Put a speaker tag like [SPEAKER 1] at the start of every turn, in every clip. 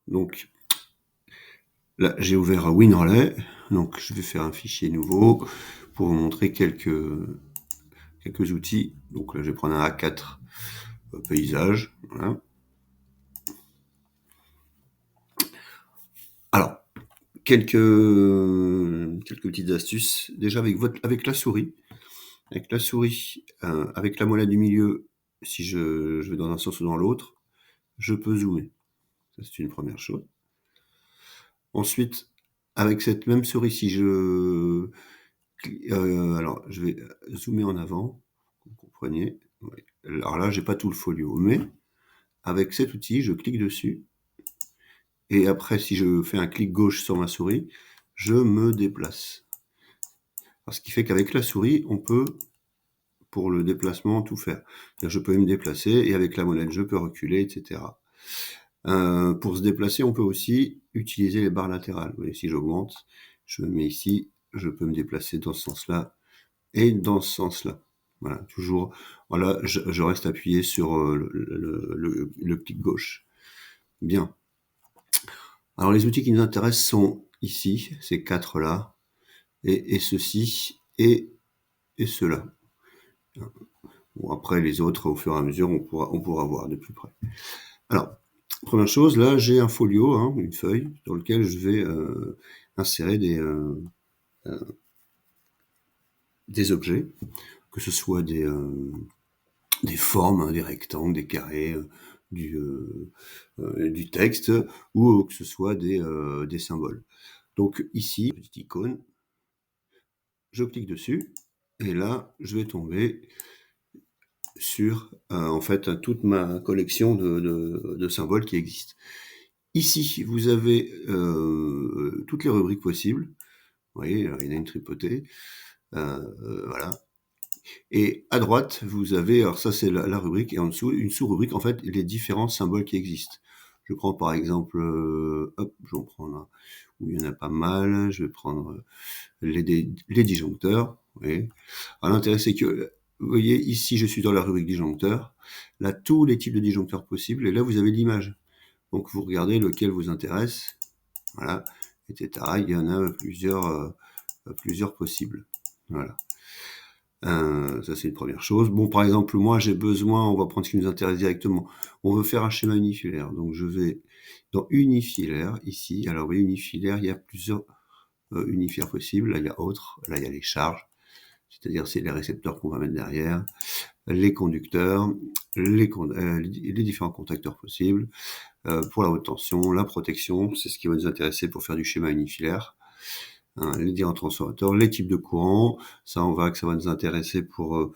[SPEAKER 1] Donc là, j'ai ouvert WinRlay, donc je vais faire un fichier nouveau pour vous montrer quelques outils. Donc là, je vais prendre un A4 paysage. Voilà. Alors, quelques petites astuces. Déjà avec la souris. Avec la souris, avec la molette du milieu, si je vais dans un sens ou dans l'autre, je peux zoomer. Ça, c'est une première chose. Ensuite, avec cette même souris, si je alors je vais zoomer en avant, vous compreniez. Ouais. Alors là, j'ai pas tout le folio, mais avec cet outil, je clique dessus et après, si je fais un clic gauche sur ma souris, je me déplace. Alors, ce qui fait qu'avec la souris, on peut, pour le déplacement, tout faire. C'est-à-dire, je peux me déplacer et avec la molette, je peux reculer, etc. Pour se déplacer, on peut aussi utiliser les barres latérales. Vous voyez, si j'augmente, je me mets ici, je peux me déplacer dans ce sens-là et dans ce sens-là. Voilà, toujours. Voilà, je reste appuyé sur le clic gauche. Bien. Alors les outils qui nous intéressent sont ici, ces quatre-là, et ceux-ci, et ceux-là. Bon, après, les autres, au fur et à mesure, on pourra voir de plus près. Alors, première chose, là, j'ai un folio, hein, une feuille, dans lequel je vais insérer des objets, que ce soit des formes, hein, des rectangles, des carrés, du texte, ou que ce soit des symboles. Donc ici, petite icône, je clique dessus, et là, je vais tomber sur en fait toute ma collection de symboles qui existent. Ici, vous avez toutes les rubriques possibles. Vous voyez, il y en a une tripotée. Voilà. Et à droite, vous avez, alors ça c'est la rubrique, et en dessous, une sous-rubrique, en fait, les différents symboles qui existent. Je prends par exemple, hop, je vais en prendre un où il y en a pas mal. Je vais prendre les disjoncteurs. Vous voyez. Alors l'intérêt, c'est que, vous voyez, ici, je suis dans la rubrique disjoncteurs. Là, tous les types de disjoncteurs possibles, et là, vous avez l'image. Donc, vous regardez lequel vous intéresse, voilà, etc. Il y en a plusieurs possibles. Voilà. Ça, c'est une première chose. Bon, par exemple, moi, j'ai besoin, on va prendre ce qui nous intéresse directement. On veut faire un schéma unifilaire. Donc, je vais dans unifilaire, ici. Alors, vous voyez, unifilaire, il y a plusieurs unifilaires possibles. Là, il y a autre. Là, il y a les charges. C'est-à-dire, c'est les récepteurs qu'on va mettre derrière, les conducteurs, les différents contacteurs possibles. Pour la haute tension, la protection, c'est ce qui va nous intéresser pour faire du schéma unifilaire. Les différents transformateurs, les types de courants, ça va nous intéresser pour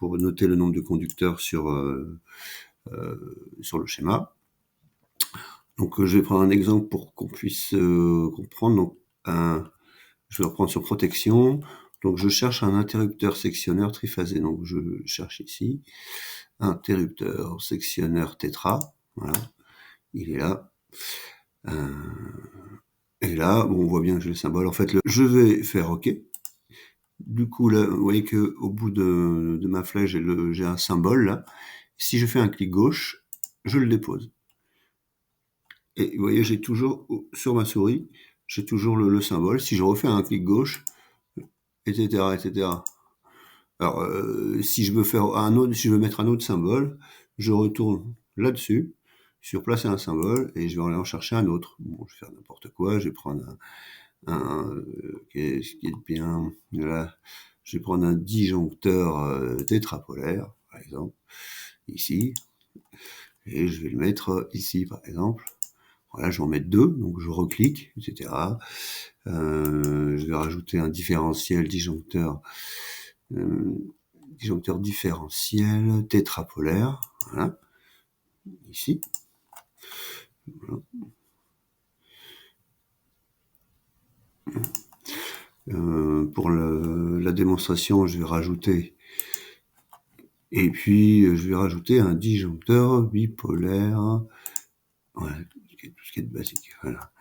[SPEAKER 1] noter le nombre de conducteurs sur le schéma. Donc je vais prendre un exemple pour qu'on puisse comprendre. Donc je vais reprendre sur protection. Donc je cherche un interrupteur sectionneur triphasé. Donc je cherche ici interrupteur sectionneur tétra. Voilà, il est là. Et là, bon, on voit bien que j'ai le symbole. En fait, je vais faire OK. Du coup, là, vous voyez qu'au bout de ma flèche, j'ai un symbole, là. Si je fais un clic gauche, je le dépose. Et vous voyez, j'ai toujours, sur ma souris, j'ai toujours le symbole. Si je refais un clic gauche, etc., etc. Alors, si je veux mettre un autre symbole, je retourne là-dessus, sur placer un symbole, et je vais aller en chercher un autre. Bon, je vais faire n'importe quoi, je vais prendre qu'est-ce qui est bien, là, je vais prendre un disjoncteur tétrapolaire, par exemple, ici, et je vais le mettre ici, par exemple. Voilà, je vais en mettre deux, donc je reclique, etc. Je vais rajouter un différentiel disjoncteur différentiel tétrapolaire, voilà, ici. Voilà. Pour la démonstration, je vais rajouter, et puis je vais rajouter un disjoncteur bipolaire, voilà, tout ce qui est de basique, voilà.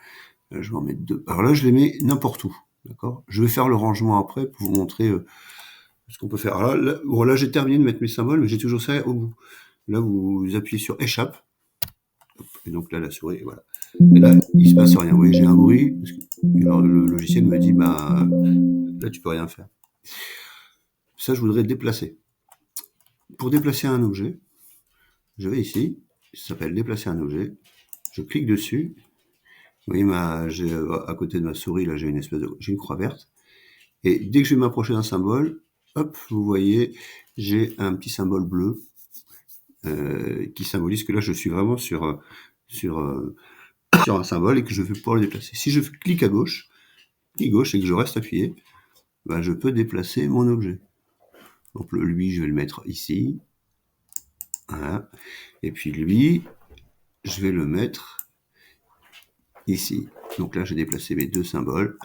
[SPEAKER 1] Là, je vais en mettre deux. Alors là, je les mets n'importe où, d'accord. Je vais faire le rangement après pour vous montrer ce qu'on peut faire. Alors là, j'ai terminé de mettre mes symboles, mais j'ai toujours ça au bout. Là, vous appuyez sur échappe, et donc là, la souris, voilà. Et là, il se passe rien. Vous voyez, j'ai un bruit. Parce que, alors, le logiciel me dit, bah, là, tu peux rien faire. Ça, je voudrais déplacer. Pour déplacer un objet, je vais ici. Ça s'appelle déplacer un objet. Je clique dessus. Vous voyez, à côté de ma souris, là, j'ai une croix verte. Et dès que je vais m'approcher d'un symbole, hop, vous voyez, j'ai un petit symbole bleu qui symbolise que là, je suis vraiment sur un symbole et que je vais pouvoir le déplacer. Si je clique à gauche, et que je reste appuyé, ben, je peux déplacer mon objet. Donc lui, je vais le mettre ici. Voilà. Et puis lui, je vais le mettre ici. Donc là, j'ai déplacé mes deux symboles.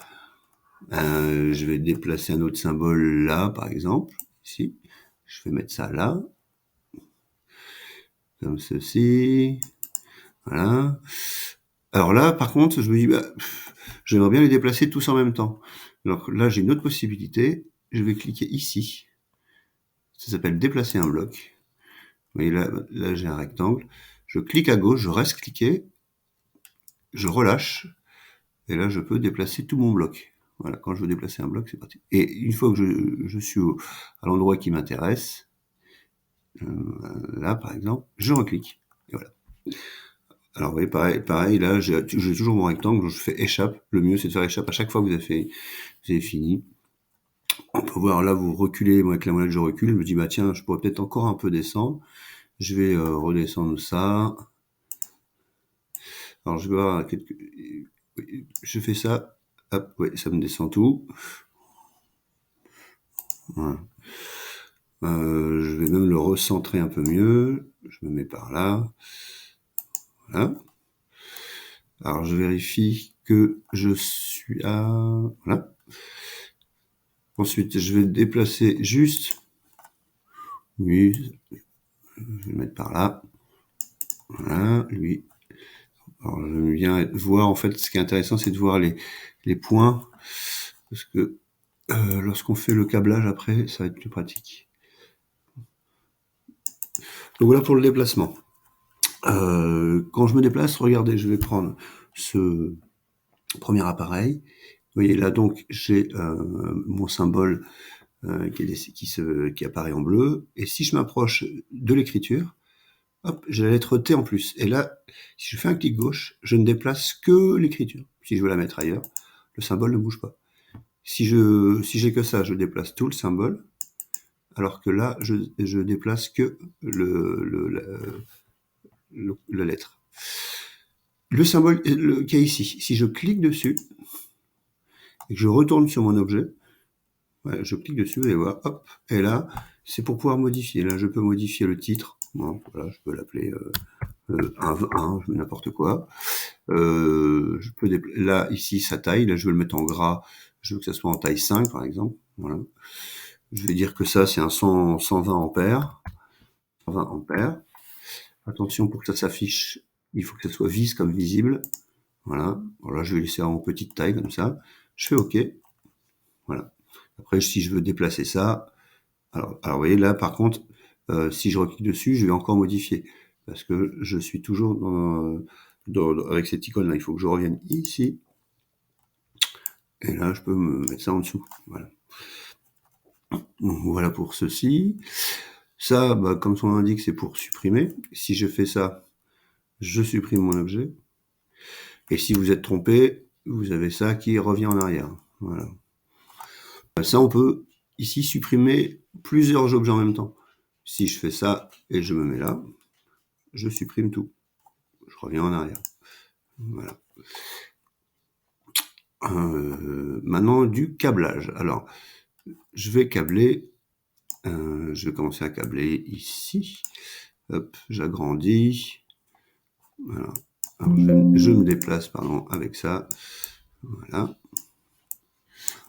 [SPEAKER 1] Je vais déplacer un autre symbole là, par exemple, ici. Je vais mettre ça là, comme ceci. Voilà. Alors là, par contre, je me dis, bah, j'aimerais bien les déplacer tous en même temps. Alors là, j'ai une autre possibilité. Je vais cliquer ici. Ça s'appelle déplacer un bloc. Vous voyez, là j'ai un rectangle. Je clique à gauche, je reste cliqué, je relâche, et là, je peux déplacer tout mon bloc. Voilà, quand je veux déplacer un bloc, c'est parti. Et une fois que je suis à l'endroit qui m'intéresse, là, par exemple, je reclique. Et voilà. Alors, vous voyez, pareil, là, j'ai toujours mon rectangle, donc je fais échappe. Le mieux, c'est de faire échappe à chaque fois que vous avez fini. On peut voir, là, vous reculez, moi, avec la molette, je recule. Je me dis, bah tiens, je pourrais peut-être encore un peu descendre. Je vais redescendre ça. Alors, je vais voir je fais ça. Hop, ouais, ça me descend tout. Voilà. Je vais même le recentrer un peu mieux. Je me mets par là. Voilà. Alors, je vérifie que je suis à... Voilà. Ensuite, je vais déplacer juste... Oui, je vais le mettre par là. Voilà, lui. Alors, je viens voir, en fait, ce qui est intéressant, c'est de voir les points. Parce que lorsqu'on fait le câblage, après, ça va être plus pratique. Donc voilà pour le déplacement. Quand je me déplace, regardez, je vais prendre ce premier appareil. Vous voyez là, donc, j'ai mon symbole qui apparaît en bleu. Et si je m'approche de l'écriture, hop, j'ai la lettre T en plus. Et là, si je fais un clic gauche, je ne déplace que l'écriture. Si je veux la mettre ailleurs, le symbole ne bouge pas. Si j'ai que ça, je déplace tout le symbole. Alors que là, je déplace que la lettre. Le symbole qui est ici, si je clique dessus et que je retourne sur mon objet, ouais, je clique dessus, vous allez voir, hop, et là, c'est pour pouvoir modifier. Là, je peux modifier le titre. Bon, voilà, je peux l'appeler 1, n'importe quoi. Là, ici, sa taille, là, je veux le mettre en gras. Je veux que ça soit en taille 5, par exemple. Voilà. Je vais dire que ça, c'est un 120 ampères. 120 ampères. Attention, pour que ça s'affiche, il faut que ça soit vis comme visible. Voilà. Voilà, je vais laisser en petite taille, comme ça. Je fais OK. Voilà. Après, si je veux déplacer ça, alors vous voyez, là, par contre, si je reclique dessus, je vais encore modifier. Parce que je suis toujours avec cette icône-là. Il faut que je revienne ici. Et là, je peux me mettre ça en dessous. Voilà. Donc, voilà pour ceci. Ça, bah, comme son nom l'indique, c'est pour supprimer. Si je fais ça, je supprime mon objet. Et si vous êtes trompé, vous avez ça qui revient en arrière. Voilà. Ça, on peut ici supprimer plusieurs objets en même temps. Si je fais ça et je me mets là, je supprime tout. Je reviens en arrière. Voilà. Maintenant, du câblage. Alors, je vais câbler. Je vais commencer à câbler ici. Hop, j'agrandis. Voilà. Alors, je me déplace, pardon, avec ça. Voilà.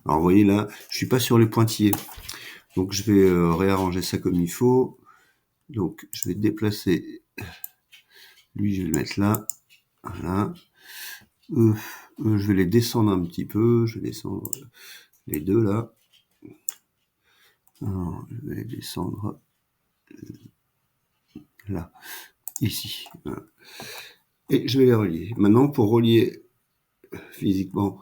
[SPEAKER 1] Alors, vous voyez là, je suis pas sur les pointillés. Donc, je vais réarranger ça comme il faut. Donc, je vais déplacer. Lui, je vais le mettre là. Voilà. Je vais les descendre un petit peu. Je vais descendre les deux là. Alors, je vais les descendre là, ici. Voilà. et je vais les relier. Maintenant, pour relier physiquement,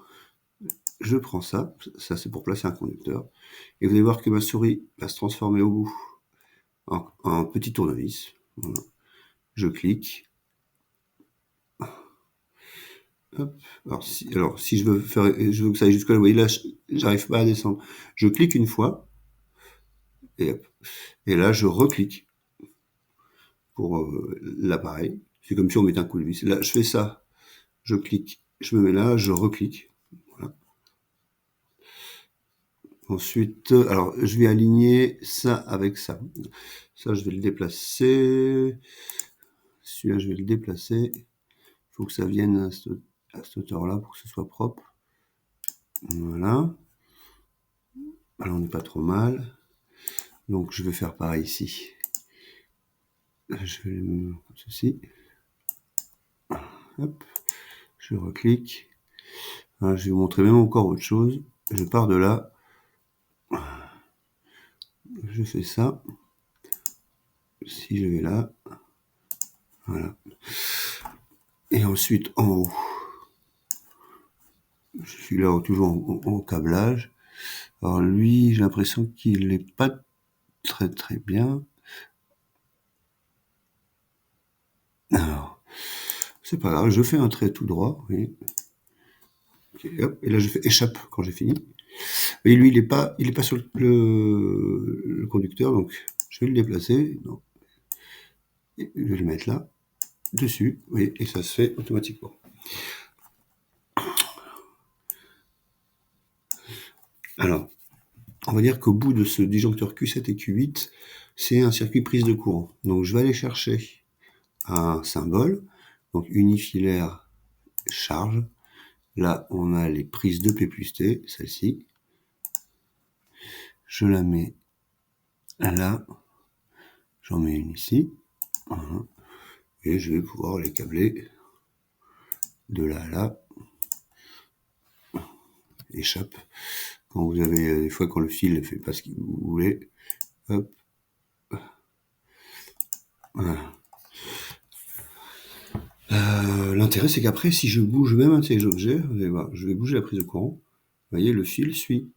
[SPEAKER 1] je prends ça, ça c'est pour placer un conducteur, et vous allez voir que ma souris va se transformer au bout en petit tournevis. Voilà. Je clique. Hop. Alors si je veux que ça aille jusque là, vous voyez là, j'arrive pas à descendre. Je clique une fois, et hop. Et là, je reclique pour l'appareil. C'est comme si on mettait un coup de vis. Là, je fais ça, je clique, je me mets là, je reclique. Voilà. Ensuite, alors je vais aligner ça avec ça. Ça, je vais le déplacer. Celui-là, je vais le déplacer. Il faut que ça vienne à cette hauteur-là pour que ce soit propre. Voilà. Alors, on n'est pas trop mal. Donc, je vais faire pareil ici. Je vais le mettre comme ceci. Hop. Je reclique. Alors, je vais vous montrer même encore autre chose. Je pars de là. Je fais ça. Si je vais là. Voilà. Et ensuite, en haut. Je suis là toujours en câblage. Alors lui, j'ai l'impression qu'il n'est pas très très bien. Alors, c'est pas grave, je fais un trait tout droit, oui. Okay, hop, et là je fais échappe quand j'ai fini. Et lui, il est pas sur le conducteur, donc je vais le déplacer. Non. Et je vais le mettre là, dessus, oui, et ça se fait automatiquement. Alors, on va dire qu'au bout de ce disjoncteur Q7 et Q8, c'est un circuit prise de courant. Donc je vais aller chercher un symbole, donc unifilaire charge. Là, on a les prises de P plus T, celle-ci. Je la mets là. J'en mets une ici. Voilà. Et je vais pouvoir les câbler de là à là. Échappe. Quand vous avez, des fois, quand le fil ne fait pas ce que vous voulez. Hop. Voilà. L'intérêt, c'est qu'après, si je bouge même un de ces objets, vous allez voir, je vais bouger la prise de courant. Vous voyez, le fil suit.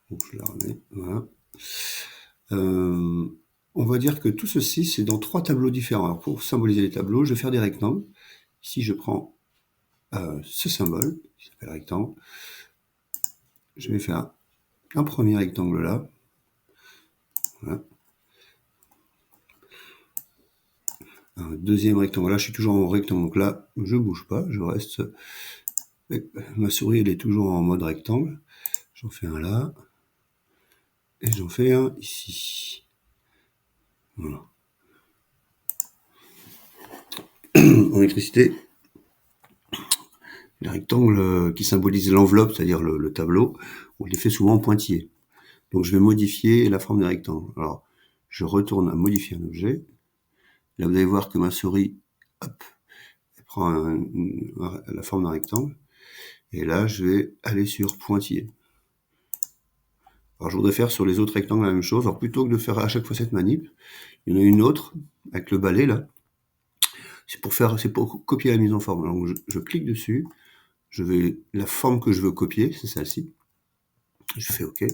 [SPEAKER 1] Donc, je la remets. Voilà. On va dire que tout ceci, c'est dans 3 tableaux différents. Alors, pour symboliser les tableaux, je vais faire des rectangles. Ici, je prends ce symbole, qui s'appelle rectangle. Je vais faire un premier rectangle là. Voilà. Un deuxième rectangle là, je suis toujours en rectangle, donc là, je bouge pas, je reste. Ma souris, elle est toujours en mode rectangle. J'en fais un là. Et j'en fais un ici. Voilà. En électricité, les rectangles qui symbolisent l'enveloppe, c'est-à-dire le tableau, on les fait souvent en pointillés. Donc je vais modifier la forme des rectangles. Alors, je retourne à modifier un objet. Là, vous allez voir que ma souris, hop, elle prend la forme d'un rectangle. Et là, je vais aller sur pointillé. Alors, je voudrais faire sur les autres rectangles la même chose. Alors, plutôt que de faire à chaque fois cette manip, il y en a une autre, avec le balai, là. C'est pour copier la mise en forme. Donc, je clique dessus. La forme que je veux copier, c'est celle-ci. Je fais OK.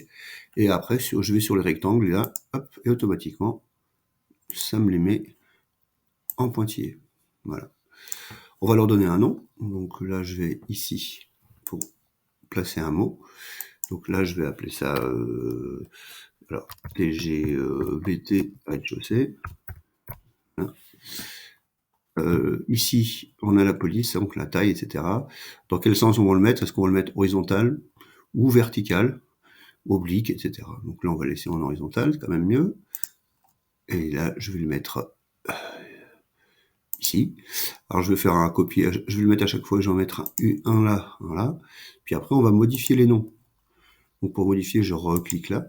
[SPEAKER 1] Et après, je vais sur les rectangles, et là, hop, et automatiquement, ça me les met en pointillé. Voilà. On va leur donner un nom. Donc là, je vais ici pour placer un mot. Donc là, je vais appeler ça alors TGVT rez-de-chaussée. Hein. Ici, on a la police, donc la taille, etc. Dans quel sens on va le mettre? Est-ce qu'on va le mettre horizontal ou vertical, oblique, etc. Donc là, on va laisser en horizontal, c'est quand même mieux. Et là, je vais le mettre ici. Alors, je vais faire un copier, je vais le mettre à chaque fois, je vais en mettre un là, un là. Puis après, on va modifier les noms. Donc, pour modifier, je reclique là.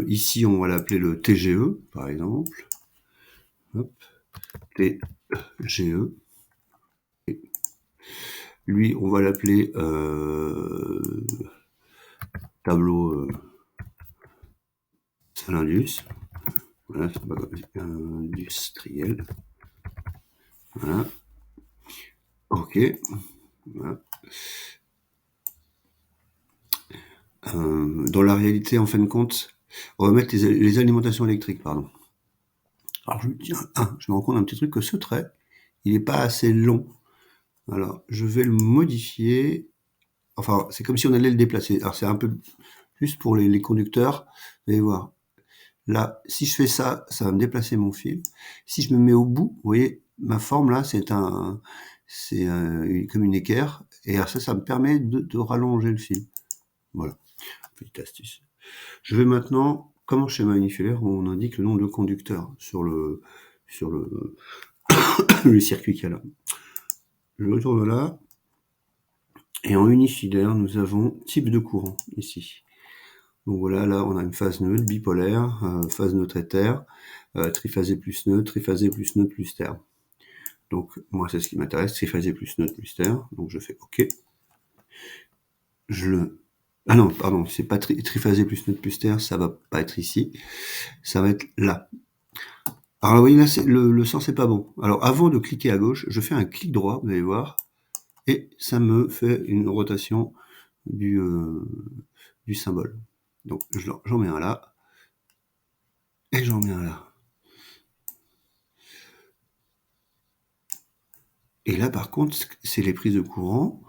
[SPEAKER 1] Ici, on va l'appeler le TGE, par exemple. Hop. TGE. Lui, on va l'appeler tableau l'Indus. Voilà, c'est pas industriel. Voilà. OK. Voilà. Dans la réalité, en fin de compte, on va mettre les alimentations électriques, pardon. Alors je me dis, je me rends compte d'un petit truc, que ce trait, il n'est pas assez long. Alors, je vais le modifier. Enfin, c'est comme si on allait le déplacer. Alors, c'est un peu juste pour les conducteurs. Vous allez voir. Là, si je fais ça, ça va me déplacer mon fil. Si je me mets au bout, vous voyez, ma forme là, c'est comme une équerre. Et alors ça me permet de rallonger le fil. Voilà, petite astuce. Je vais maintenant, comme en schéma unifiliaire, où on indique le nombre de conducteurs sur le le circuit qu'il y a là. Je retourne là. Et en unifilaire, nous avons type de courant ici. Donc voilà, là on a une phase neutre, bipolaire, phase neutre éther, triphasé plus neutre plus terre. Donc moi c'est ce qui m'intéresse, triphasé plus neutre plus terre. Donc je fais OK. Ah non, pardon, c'est pas triphasé plus neutre plus terre, ça va pas être ici, ça va être là. Alors vous voyez là, le sens est pas bon. Alors avant de cliquer à gauche, je fais un clic droit, vous allez voir, et ça me fait une rotation du symbole. Donc j'en mets un là, et j'en mets un là. Et là, par contre, c'est les prises de courant.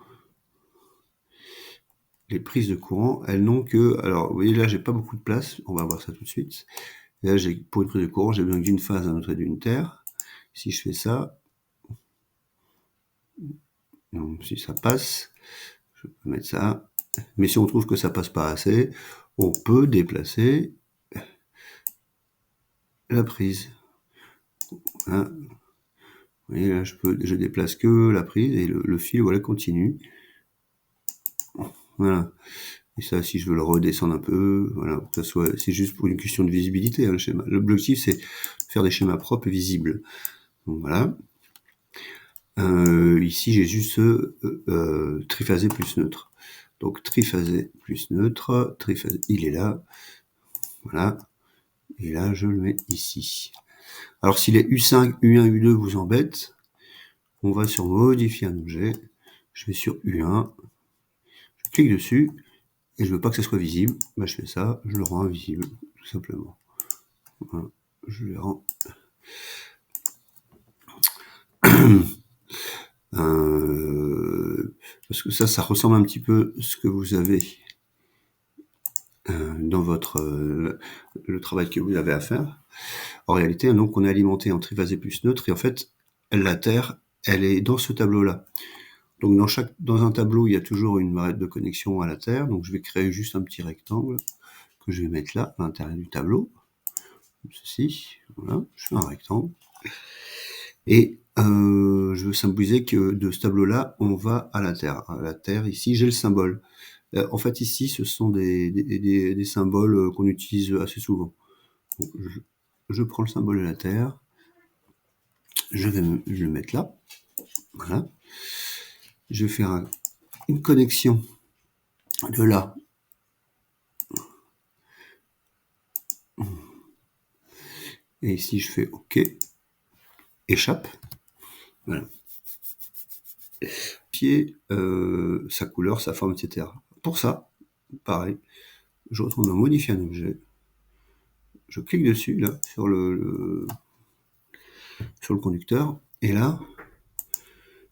[SPEAKER 1] Les prises de courant, elles n'ont que... Alors, vous voyez, là, j'ai pas beaucoup de place. On va voir ça tout de suite. Et là, pour une prise de courant, j'ai besoin d'une phase, d'un autre et d'une terre. Si je fais ça, donc, si ça passe, je peux mettre ça. Mais si on trouve que ça passe pas assez, on peut déplacer la prise. Voilà. Vous voyez, là, je déplace que la prise et le fil, voilà, continue. Voilà. Et ça, si je veux le redescendre un peu, voilà, pour que ça soit, c'est juste pour une question de visibilité, hein, le schéma. L'objectif, c'est de faire des schémas propres et visibles. Donc voilà. Ici, j'ai juste triphasé plus neutre. Donc triphasé plus neutre, triphasé, il est là. Voilà. Et là, je le mets ici. Alors, si les U5, U1, U2 vous embêtent, on va sur modifier un objet. Je vais sur U1. Je clique dessus. Et je veux pas que ça soit visible, bah je fais ça, je le rends invisible, tout simplement. Voilà, je le rends. Parce que ça ressemble un petit peu à ce que vous avez dans votre le travail que vous avez à faire. En réalité, donc on est alimenté en triphasé plus neutre, et en fait, la Terre, elle est dans ce tableau-là. Donc dans un tableau, il y a toujours une barrette de connexion à la Terre. Donc je vais créer juste un petit rectangle que je vais mettre là, à l'intérieur du tableau. Comme ceci, voilà, je fais un rectangle. Et je veux symboliser que de ce tableau-là, on va à la Terre. À la Terre, ici, j'ai le symbole. En fait, ici, ce sont des symboles qu'on utilise assez souvent. Donc, je prends le symbole de la Terre, je vais le mettre là. Voilà. Je vais faire une connexion de là. Et ici, je fais OK. Échappe. Voilà. Sa couleur, sa forme, etc. Pour ça, pareil, je retourne dans modifier un objet. Je clique dessus, là, sur le conducteur. Et là,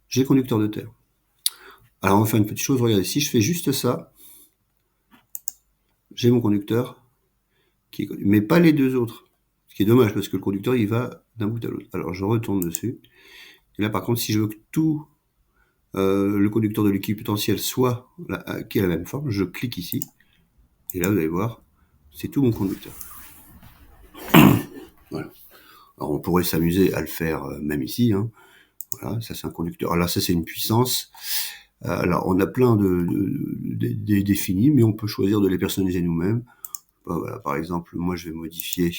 [SPEAKER 1] j'ai le conducteur de terre. Alors, on va faire une petite chose. Regardez, si je fais juste ça, j'ai mon conducteur, mais pas les deux autres. Ce qui est dommage, parce que le conducteur, il va d'un bout à l'autre. Alors, je retourne dessus. Et là, par contre, si je veux que tout le conducteur de liquide potentiel soit qui ait la même forme, je clique ici. Et là, vous allez voir, c'est tout mon conducteur. Voilà. Alors, on pourrait s'amuser à le faire même ici. Hein. Voilà, ça, c'est un conducteur. Alors, ça, c'est une puissance. Alors, on a plein de définis, mais on peut choisir de les personnaliser nous-mêmes. Voilà, par exemple, moi, je vais modifier.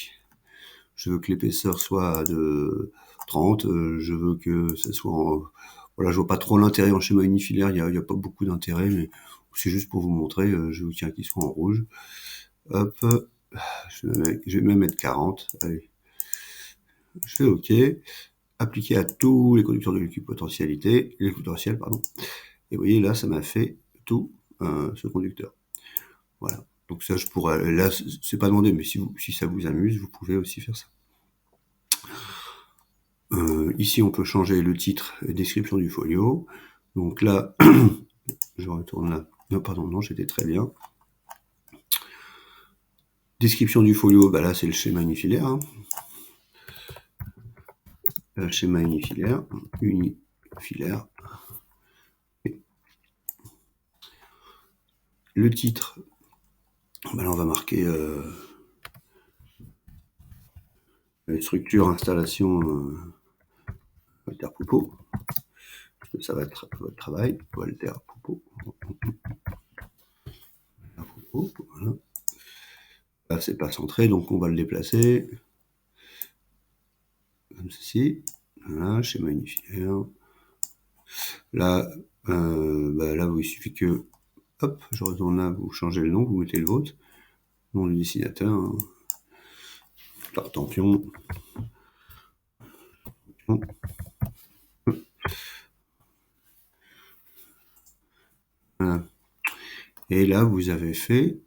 [SPEAKER 1] Je veux que l'épaisseur soit de 30. Je veux que ça soit voilà, je vois pas trop l'intérêt en schéma unifilaire. Il y a pas beaucoup d'intérêt, mais c'est juste pour vous montrer. Je veux qu'il soit en rouge. Hop. Je vais même mettre 40. Allez. Je fais OK. Appliquer à tous les conducteurs de l'équipotentiel, pardon. Et vous voyez, là, ça m'a fait tout ce conducteur. Voilà. Donc ça, je pourrais. Là, c'est pas demandé, mais si ça vous amuse, vous pouvez aussi faire ça. Ici, on peut changer le titre et description du folio. Donc là, je retourne là. Non, pardon, non, j'étais très bien. Description du folio, bah là, c'est le schéma unifilaire. Hein. Schéma unifilaire. Le titre, bah là, on va marquer structure, installation, Walter Poupeau. Ça va être votre travail. Walter Poupeau. Voilà. Là, c'est pas centré, donc on va le déplacer. Comme ceci. Voilà, schéma unifilaire. Là, là, il suffit que, hop, je retourne là, vous changez le nom, vous mettez le vôtre, nom du dessinateur, hein. Tartampion. Voilà. Et là, vous avez fait,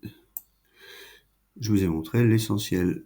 [SPEAKER 1] je vous ai montré l'essentiel.